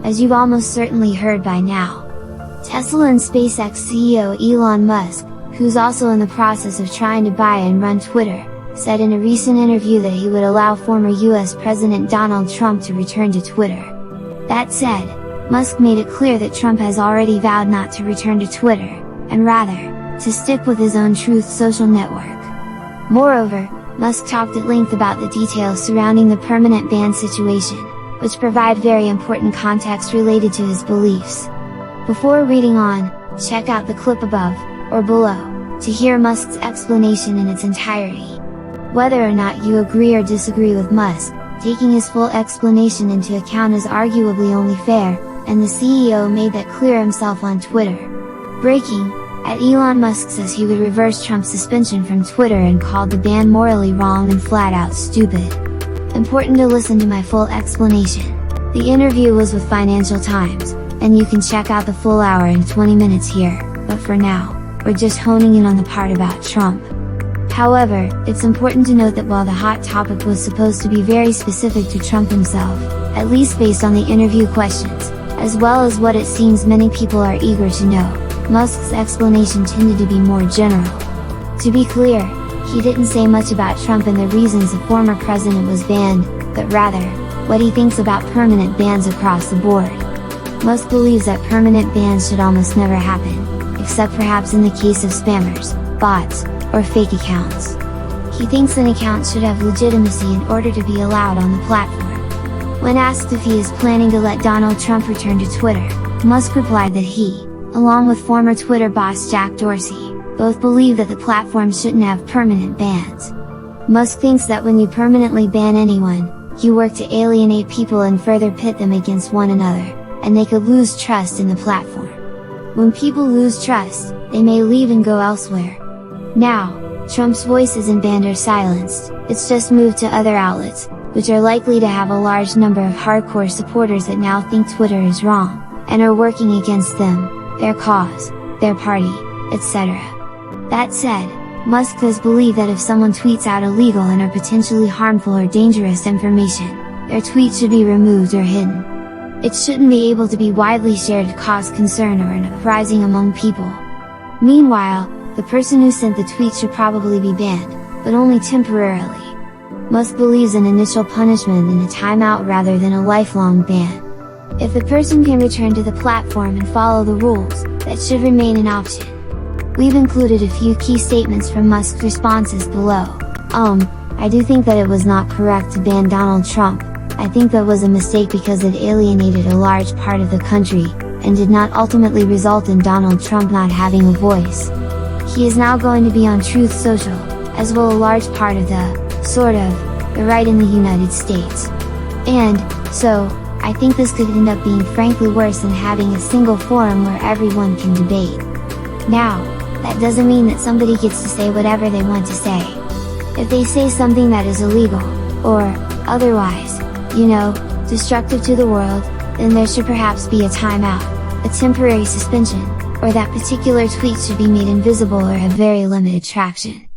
as you've almost certainly heard by now. Tesla and SpaceX CEO Elon Musk, who's also in the process of trying to buy and run Twitter, said in a recent interview that he would allow former US President Donald Trump to return to Twitter. That said, Musk made it clear that Trump has already vowed not to return to Twitter, and rather, to stick with his own Truth social network. Moreover, Musk talked at length about the details surrounding the permanent ban situation, which provide very important context related to his beliefs. Before reading on, check out the clip above, or below, to hear Musk's explanation in its entirety. Whether or not you agree or disagree with Musk, taking his full explanation into account is arguably only fair, and the CEO made that clear himself on Twitter. Breaking: Elon Musk says he would reverse Trump's suspension from Twitter and called the ban morally wrong and flat out stupid. Important to listen to my full explanation. The interview was with Financial Times, and you can check out the full hour and 20 minutes here, but for now, we're just honing in on the part about Trump. However, it's important to note that while the hot topic was supposed to be very specific to Trump himself, at least based on the interview questions, as well as what it seems many people are eager to know, Musk's explanation tended to be more general. To be clear, he didn't say much about Trump and the reasons the former president was banned, but rather, what he thinks about permanent bans across the board. Musk believes that permanent bans should almost never happen, except perhaps in the case of spammers, bots, or fake accounts. He thinks an account should have legitimacy in order to be allowed on the platform. When asked if he is planning to let Donald Trump return to Twitter, Musk replied that he, along with former Twitter boss Jack Dorsey, both believe that the platform shouldn't have permanent bans. Musk thinks that when you permanently ban anyone, you work to alienate people and further pit them against one another, and they could lose trust in the platform. When people lose trust, they may leave and go elsewhere. Now, Trump's voice isn't banned or silenced, it's just moved to other outlets, which are likely to have a large number of hardcore supporters that now think Twitter is wrong, and are working against them, their cause, their party, etc. That said, Musk does believe that if someone tweets out illegal and or potentially harmful or dangerous information, their tweet should be removed or hidden. It shouldn't be able to be widely shared to cause concern or an uprising among people. Meanwhile, the person who sent the tweet should probably be banned, but only temporarily. Musk believes in initial punishment and a timeout rather than a lifelong ban. If the person can return to the platform and follow the rules, that should remain an option. We've included a few key statements from Musk's responses below. I do think that it was not correct to ban Donald Trump. I think that was a mistake because it alienated a large part of the country, and did not ultimately result in Donald Trump not having a voice. He is now going to be on Truth Social, as will a large part of the right in the United States. And, so, I think this could end up being frankly worse than having a single forum where everyone can debate. Now, that doesn't mean that somebody gets to say whatever they want to say. If they say something that is illegal, or, otherwise, destructive to the world, then there should perhaps be a timeout, a temporary suspension, or that particular tweet should be made invisible or have very limited traction.